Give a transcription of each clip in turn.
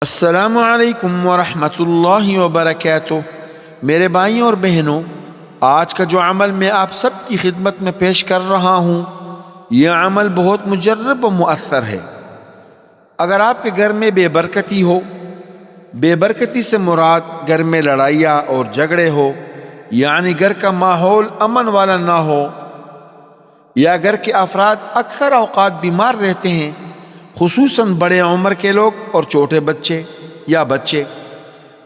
अस्सलामु अलैकुम वरहमतुल्लाहि वबरकातुह। मेरे भाइयों और बहनों, आज का जो अमल मैं आप सब की खिदमत में पेश कर रहा हूँ, यह अमल बहुत मुजर्रब व मुअस्सर है। अगर आपके घर में बेबरकती हो, बेबरकती से मुराद घर में लड़ाइयाँ और झगड़े हो, यानी घर का माहौल अमन वाला ना हो, या घर के अफराद अक्सर औकात बीमार रहते हैं, खुसूसन बड़े उम्र के लोग और छोटे बच्चे,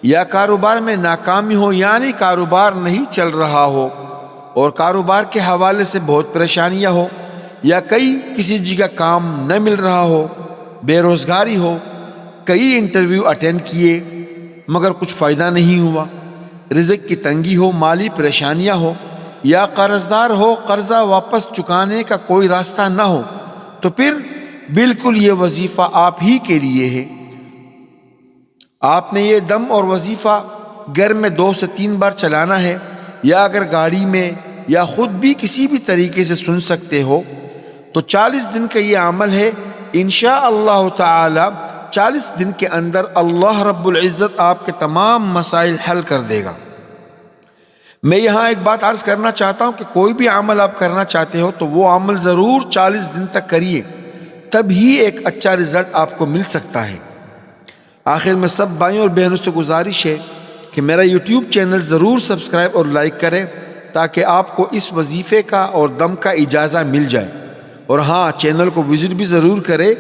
या कारोबार में नाकामी हो, यानी कारोबार नहीं चल रहा हो और कारोबार के हवाले से बहुत परेशानियां हो, या किसी जगह काम न मिल रहा हो, बेरोजगारी हो, कई इंटरव्यू अटेंड किए मगर कुछ फ़ायदा नहीं हुआ, रिज़्क़ की तंगी हो, माली परेशानियां हो, या कर्जदार हो, कर्जा वापस चुकाने का कोई रास्ता ना हो, तो फिर बिल्कुल ये वजीफ़ा आप ही के लिए है। आपने ये दम और वजीफ़ा घर में 2 से 3 बार चलाना है, या अगर गाड़ी में या खुद भी किसी भी तरीके से सुन सकते हो तो 40 दिन का ये अमल है। इंशा अल्लाह ताला 40 दिन के अंदर अल्लाह रब्बुल इज़्ज़त आपके तमाम मसाइल हल कर देगा। मैं यहाँ एक बात अर्ज़ करना चाहता हूँ कि कोई भी अमल आप करना चाहते हो तो वो अमल ज़रूर 40 दिन तक करिए, तब ही एक अच्छा रिजल्ट आपको मिल सकता है। आखिर में सब भाइयों और बहनों से गुजारिश है कि मेरा यूट्यूब चैनल ज़रूर सब्सक्राइब और लाइक करें, ताकि आपको इस वजीफ़े का और दम का इजाज़ा मिल जाए। और हाँ, चैनल को विज़िट भी ज़रूर करें।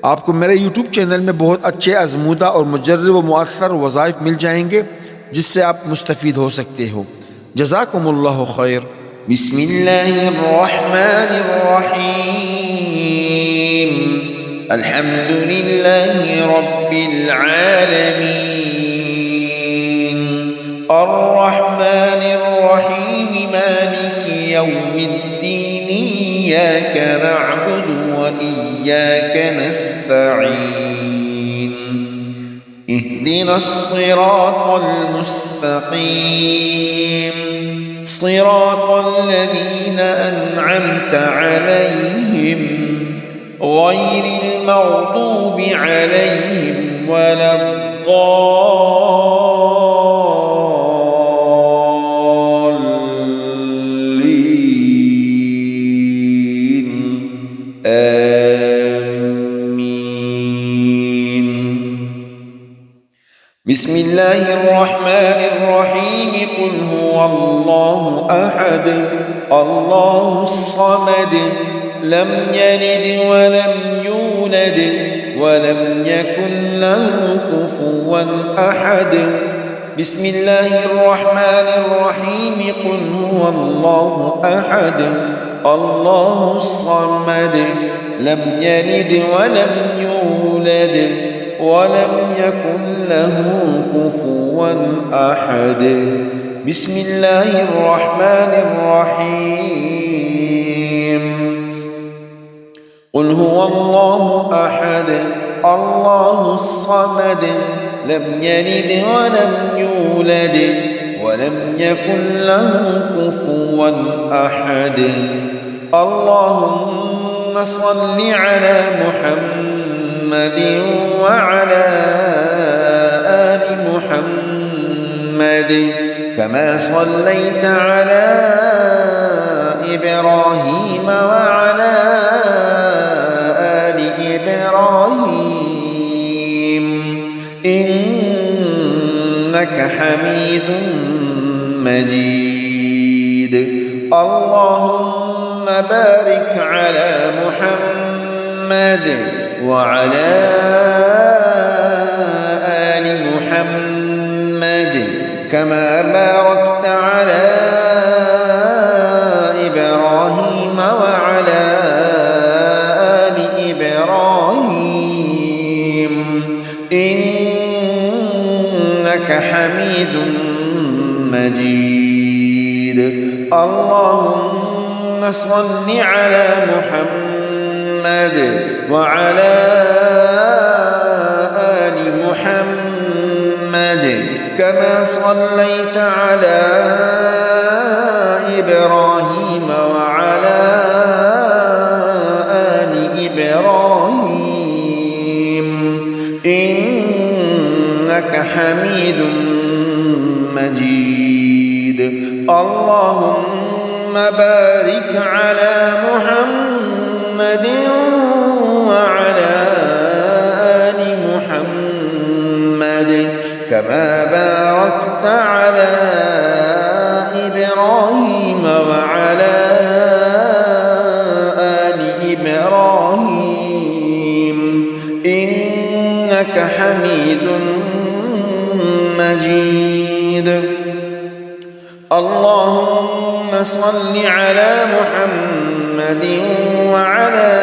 आपको मेरे यूट्यूब चैनल में बहुत अच्छे आज़मूदा और मुजर्रब व मुअस्सर वज़ाइफ मिल जाएंगे, जिससे आप मुस्तफ़ीद हो सकते हो। जज़ाकुमुल्लाहु खैर। बिस्मिल्लाहिर्रहमानिर्रहीम। अल्हम्दुलिल्लाहि रब्बिल आलमीन। अर्रहमानिर्रहीम। मालिकि यौमिद्दीन। इय्याका नअबुदु व इय्याका नस्तईन। इहदिनस सिरातल मुस्तक़ीम। सिरातल लज़ीना अनअमता अलैहिम गैरिल मग़दूबि अलैहिम वलद्दाल्लीन। आमीन। बिस्मिल्लाहिर्रहमानिर्रहीम। क़ुल हुवल्लाहु अहद अल्लाहुस समद लम यलिद वलम यूलद वलम यकुन लहु कुफुवन अहद। बिस्मिल्लाहिर्रहमानिर्रहीम। क़ुल हुवल्लाहु अहद अल्लाहुस समद लम यलिद वलम यूलद वलम यकुन लहु कुफुवन अहद। बिस्मिल्लाहिर्रहमानिर्रहीम। क़ुल हुवल्लाहु अहद अल्लाहुस समद लम यलिद वलम यूलद वलम यकुन लहु कुफुवन अहद। अल्लाहुम्मा सल्लि अला मुहम्मद वअला आलि मुहम्मद कमा सल्लैता अला इब्राहीम वअला आलि इब्राहीम इन्नका हमीदुम मजीद। अल्लाहुम्मा बारिक अला मुहम्मद वअला आलि मुहम्मद कमा बारकता अला इब्राहीम वअला आलि इब्राहीम इन्नका हमीदुम मजीद। अल्लाहुम्मा सल्लि अला मुहम्मद वअला आलि मुहम्मद कमा सल्लैता अला इब्राहीम वअला आलि इब्राहीम إنك حميد مجيد. اللهم بارك على محمد وعلى آل محمد كما باركت على إبراهيم وعلى آل إبراهيم إنك حميد مجيد. اللهم صل على محمد وعلى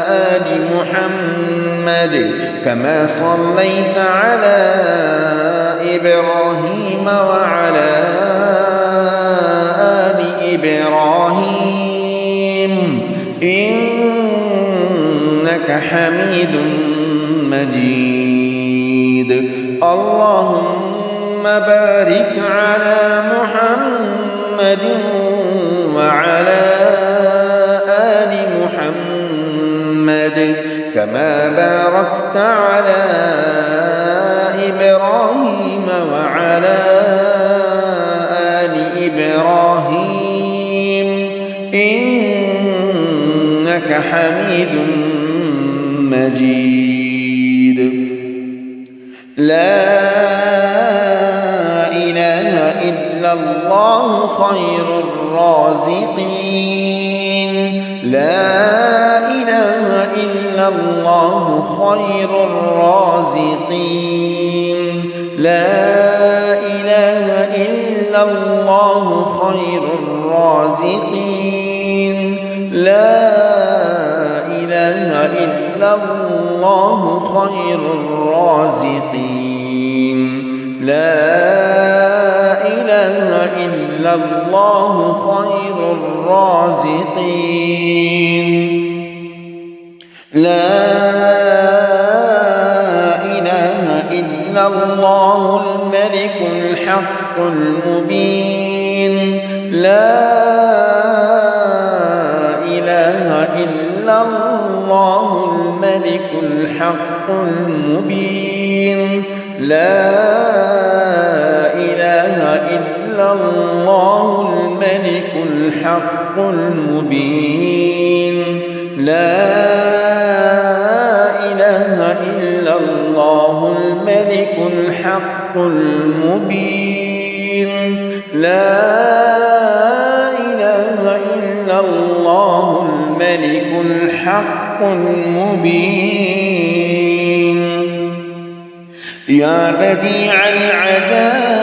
آل محمد كما صليت على إبراهيم وعلى آل إبراهيم إنك حميد مجيد. اللهم بارك على محمد وعلى آل محمد كما باركت على إبراهيم وعلى آل إبراهيم إنك حميد مجيد. لا إله إلا الله خير الرازقين. لا إله إلا الله خير الرازقين. لا إله إلا الله خير الرازقين. لا إله إلا الله خير الرازقين. لا إله إلا الله خير الرازقين. لا إله إلا الله الملك الحق المبين. لا إله إلا الله الملك الحق المبين. لا إله إلا الله الملك الحق المبين. لا إله إلا الله الملك الحق المبين. لا إله إلا الله الملك الحق المبين. يا بديع العجائب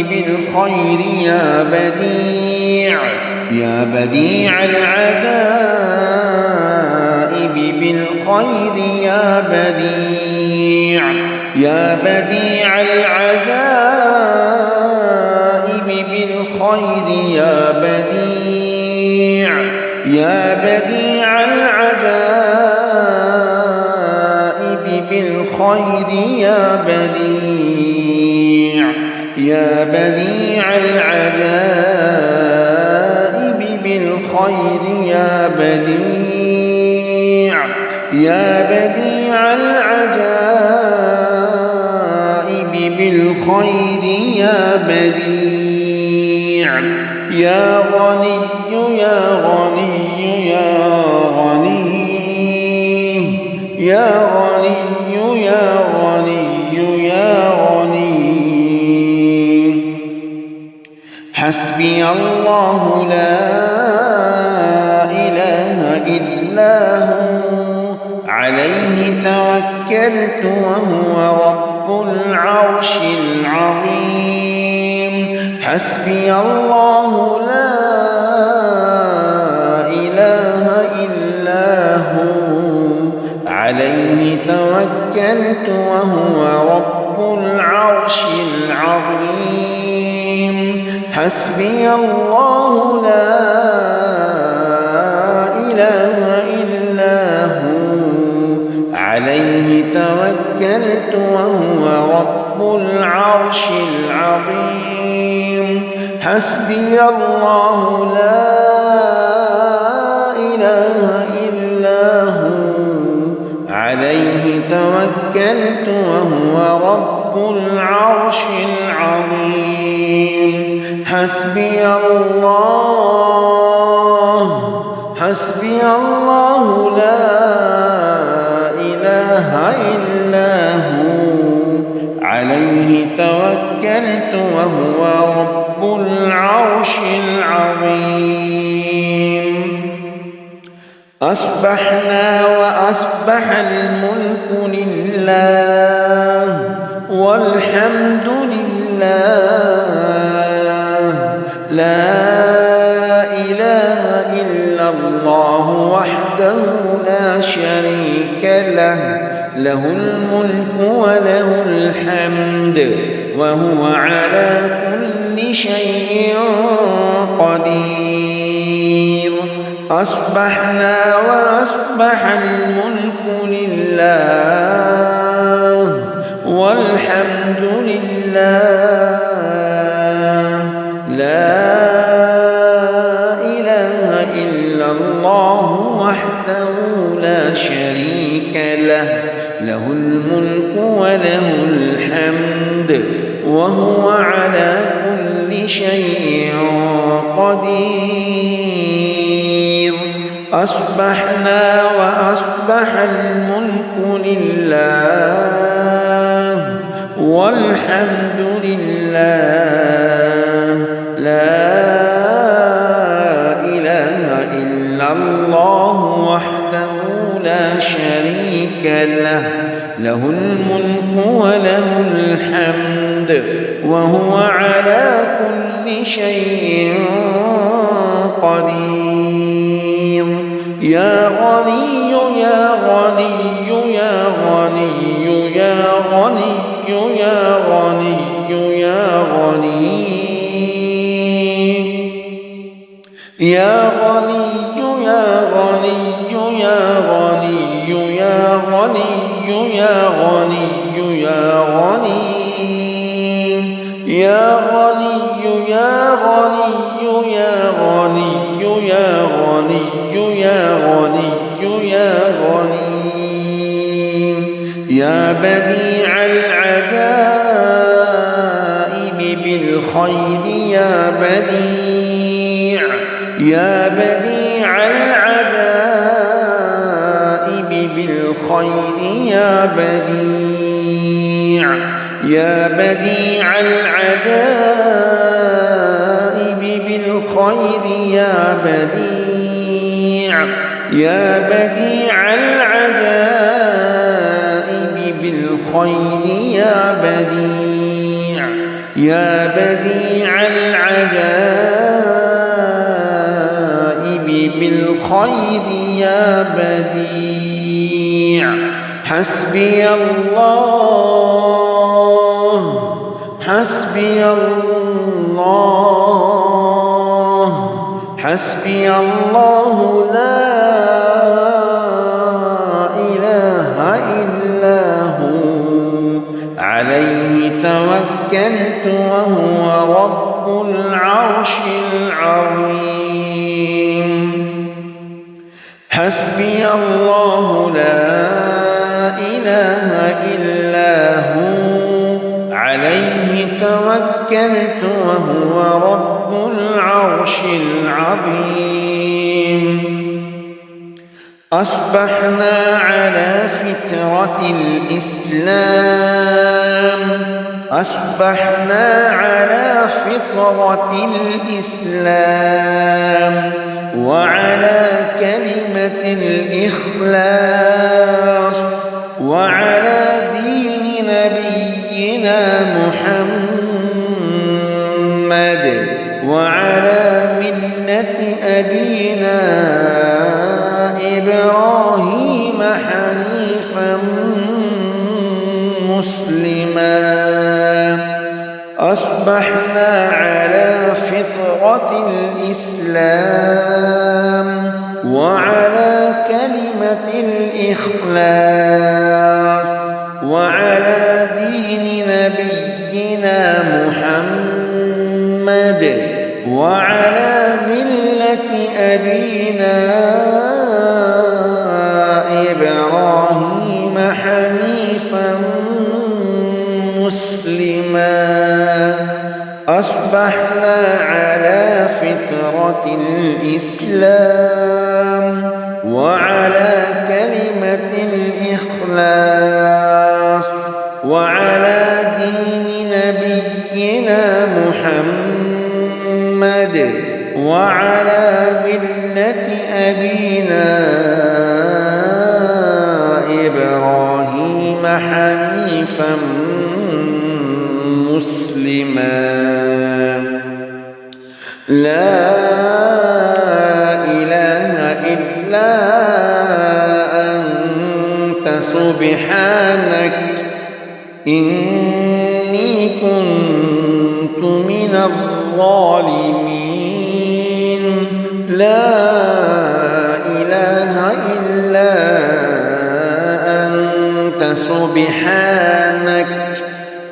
بالخير يا بديع. يا بديع العجائب بالخير يا بديع. يا بديع العجائب بالخير يا بديع. يا بديع العجائب بالخير يا بديع. يا بديع العجائب بالخير يا بديع. يا بديع العجائب بالخير يا بديع. يا غني يا غني يا غني. يا غني يا غني يا غني. حسبي الله لا إله إلا هو عليه توكلت وهو رب العرش العظيم. حسبي الله لا إله إلا هو عليه توكلت وهو رب العرش العظيم. حسبي الله لا إله إلا هو عليه توكلت وهو رب العرش العظيم. حسبي الله لا إله إلا هو عليه توكلت وهو رب العرش العظيم حسبي الله لا إله إلا هو عليه توكلت وهو رب العرش العظيم أصبحنا وأصبح الملك لله والحمد لله لا إله إلا الله وحده لا شريك له له الملك وله الحمد وهو على كل شيء قدير أصبحنا وأصبح الملك لله والحمد لله لا إله إلا الله وحده لا شريك له له الملك وله الحمد وهو على كل شيء قدير أصبحنا وأصبح الملك لله والحمد لله لا إله إلا الله وحده لا شريك له له الملك وله الحمد وهو على كل شيء قدير يا غني يا غني يا غني يا غني يا غني يا غني يا غني يا غني يا غني يا غني يا غني يا غني يا غني يا غني يا غني يا غني يا غني يا غني يا بديع العجائب بالخير يا بديع يا بديع العجائب بالخير يا بديع يا بديع العجائب بالخير يا بديع يا بديع العجائب بالخير يا بديع يا بديع العجائب بالخير يا بديع حسبي الله حسبي الله حسبي الله لا إله إلا هو عليه توكلت وهو رب العرش العظيم حسبي الله لا إله إلا هو عليه توكلت وهو رب العرش العظيم أصبحنا على فطرة الإسلام أصبحنا على فطرة الإسلام وعلى كلمة الإخلاص وعلى دين نبينا محمد وعلى ملة أبينا إبراهيم حنيفا مسلما أصبحنا على فطرة الإسلام وعلى كلمة الإخلاص وعلى دين نبينا محمد وعلى ملة أبينا إبراهيم حنيفا مسلما أصبحنا على فطرة الإسلام وعلى كلمة الإخلاص وعلى دين نبينا محمد وعلى ملة أبينا إبراهيم حنيفا مسلما لا إله إلا أنت سبحانك إني كنت من الظالمين لا إله إلا أنت سبحانك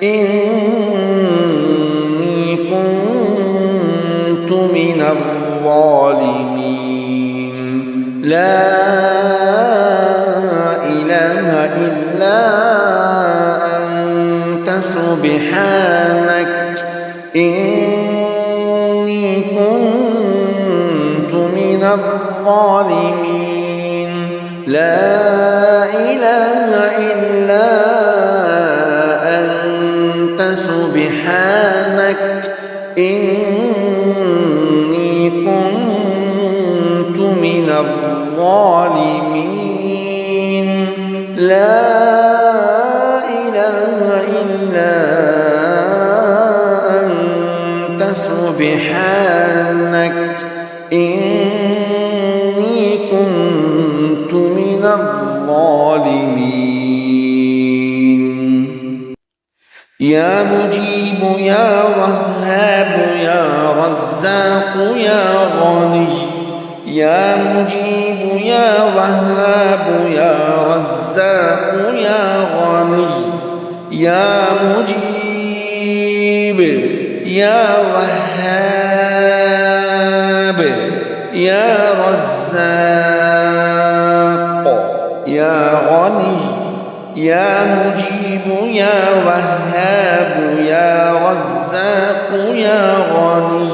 إني كنت من الظالمين لا إله إلا أنت سبحانك إني كنت من الظالمين لا إله إلا أنت سبحانك إني كنت من الظالمين لا إله إلا أنت سبحانك إني كنت من الظالمين يا مجيب يا وهاب يا رزاق يا غني يا مجيب يا وهاب يا رزاق يا غني يا مجيب يا وهاب يا رزاق يا غني يا مجيب يا وهاب يا رزاق يا غني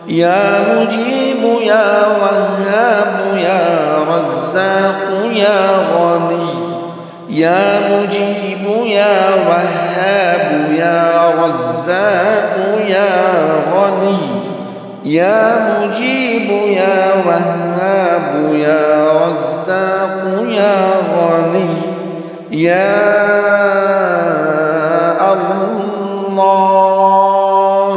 يا مجيب يا وهاب يا رزاق يا غني يا مجيب يا وهاب يا رزاق يا غني يا مجيب يا وهاب يا رزاق يا غني يا الله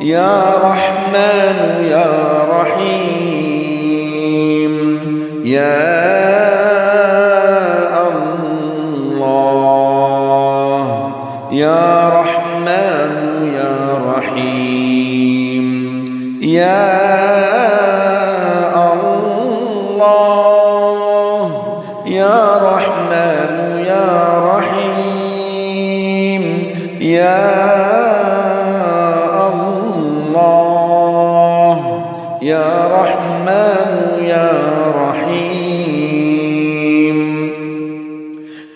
يا رحمن يا رحيم يا الله يا رحمن يا رحيم يا الله يا رحمن يا رحيم يا الله يا رحمن يا رحيم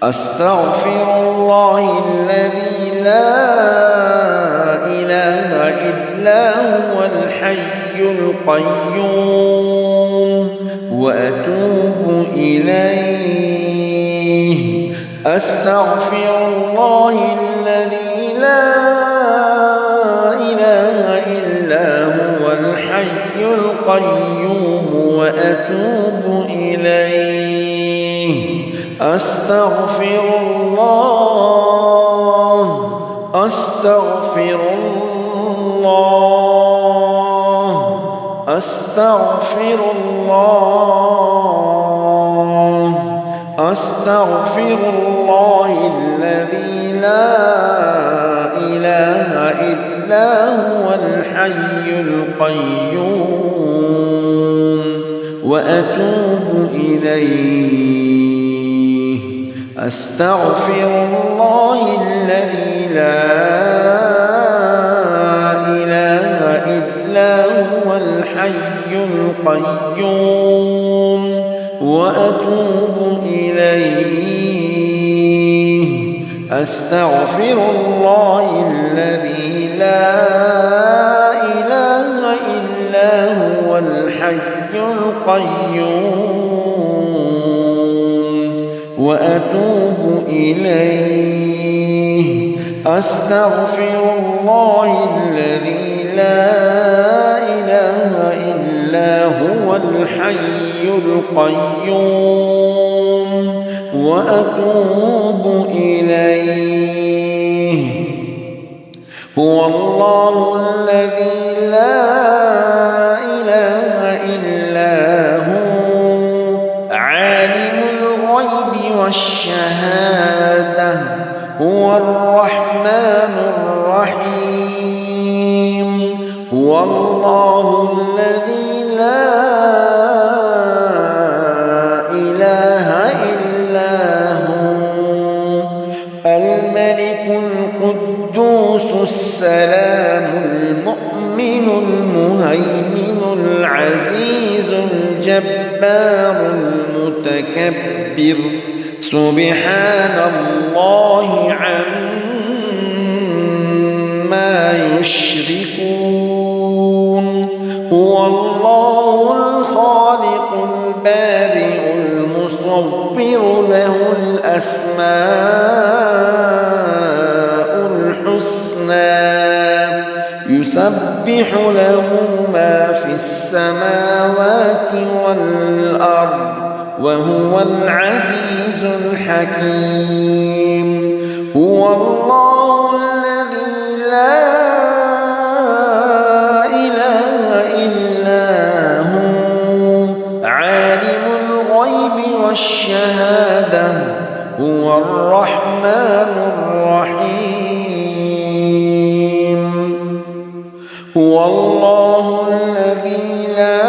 أستغفر الله الذي لا إله إلا هو الحي القيوم وأتوب إليه أستغفر الله الذي لا إله إلا هو الحي القيوم وأتوب إليه أستغفر الله أستغفر الله أستغفر الله أستغفر الله الذي لا إله إلا هو الحي القيوم وأتوب إليه أستغفر الله الذي لا إله إلا هو الحي القيوم وأتوب إليه أستغفر الله الذي لا إله إلا هو الحي القيوم وأتوب إليه أستغفر الله الذي لا إله إلا هو الحي القيوم وأتوب إليه هو الله الذي لا إله إلا هو عالم الغيب والشهادة هو الرحمن الرحيم هو الله الذي لا إله إلا هو الملك القدوس السلام المؤمن المهيمن العزيز الجبار المتكبر سبحان الله عما يشركون هو الله الخالق البارئ المصور له الأسماء الحسنى يسبح له ما في السماوات والأرض وهو العزيز الحكيم هو الله الذي لا إله إلا هو عالم الغيب والشهادة هو الرحمن الرحيم هو الله الذي لا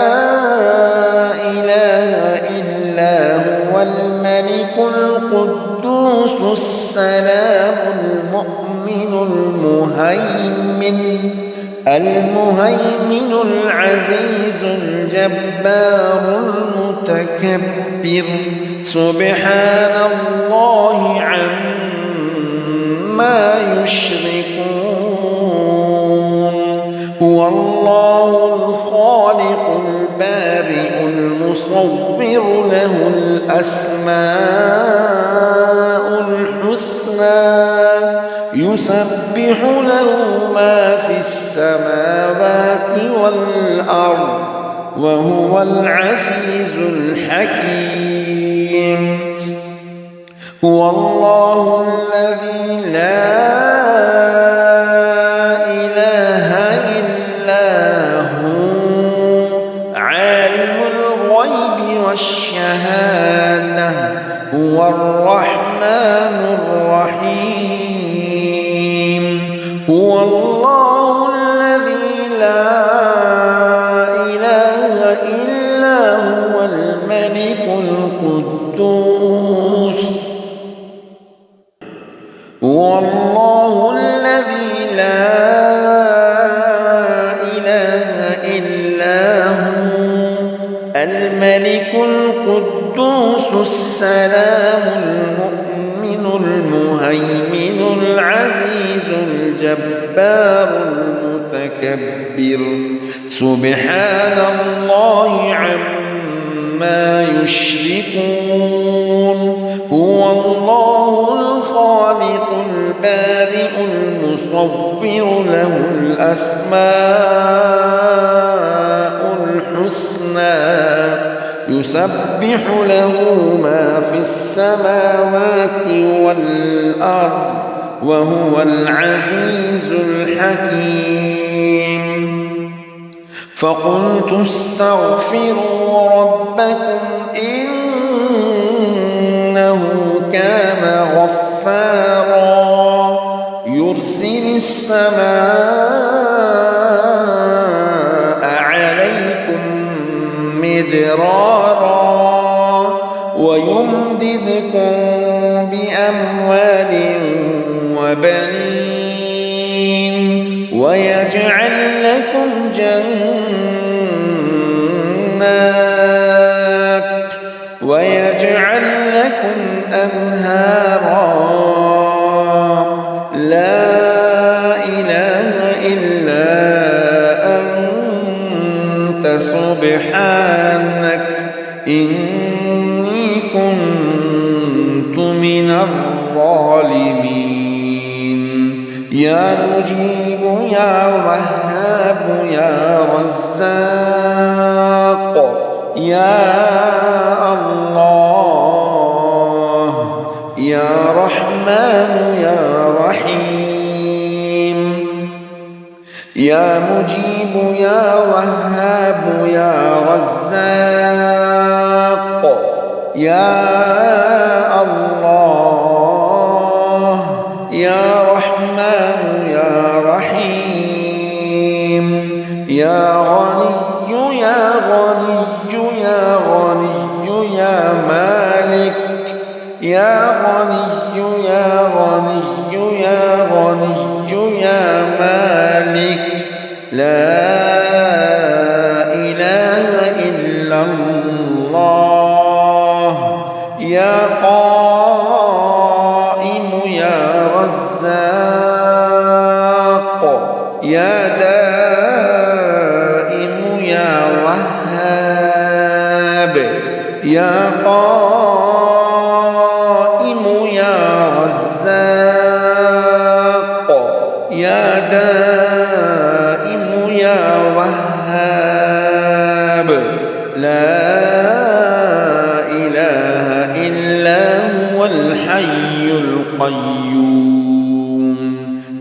إله إلا هو الملك القدوس السلام المؤمن المهيمن العزيز الجبار المتكبر سبحان الله عما يشركون هو الله الخالق البارئ المصور له الأسماء الحسنى يسبح له ما في السماوات والأرض وهو العزيز الحكيم هو الله الذي لا إله إلا هو عالم الغيب والشهادة هو الرحمن الرحيم هو الله الذي لا إله إلا هو الملك القدوس هو الله الذي لا إله إلا هو الملك القدوس السلام المؤمن المهيمن العزيز الجبار المتكبر سبحان الله عما يشركون هو الله الخالق البارئ المصور له الأسماء الحسنى يسبح له ما في السماوات والأرض وهو العزيز الحكيم فقلت استغفروا ربكم إنه كان غفارا يرسل السماء عليكم مدرارا ويمددكم بأموال وبنين ويجعل لكم جنات ويجعل لكم أنهارا سبحانك إني كنت من الظالمين يا مجيب يا وهاب يا رزاق يا الله يا رحمن يا رحيم يا مجيب يا وهاب يا رزاق يا الله يا رحمن يا رحيم يا غني يا غني يا غني يا مالك يا غني يا غني يا غني يا مالك لا إله إلا الله يا قائم يا رزاق يا دائم يا وهاب يا قائم يا رزاق يا دائم يا وهاب لا إله إلا هو الحي القيوم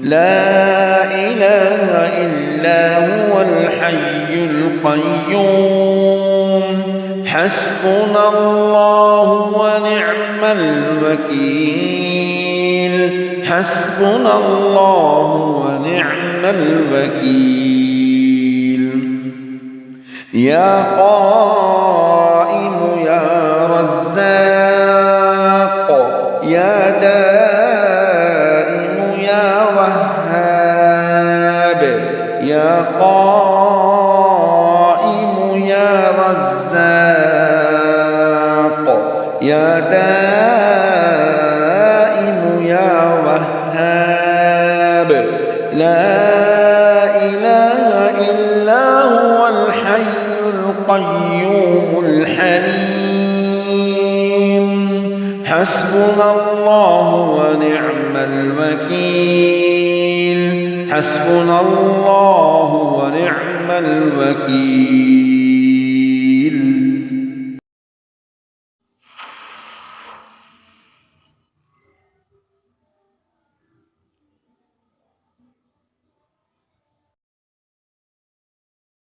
لا إله إلا هو الحي القيوم حسبنا الله ونعم الوكيل حسبنا الله ونعم الوكيل يا قائم يا رزاق يا دائم يا وهاب يا قائم يا رزاق يا دائم يا وهاب لا إله إلا هو الحي القيوم الحليم حسبنا الله ونعم الوكيل حسبنا الله ونعم الوكيل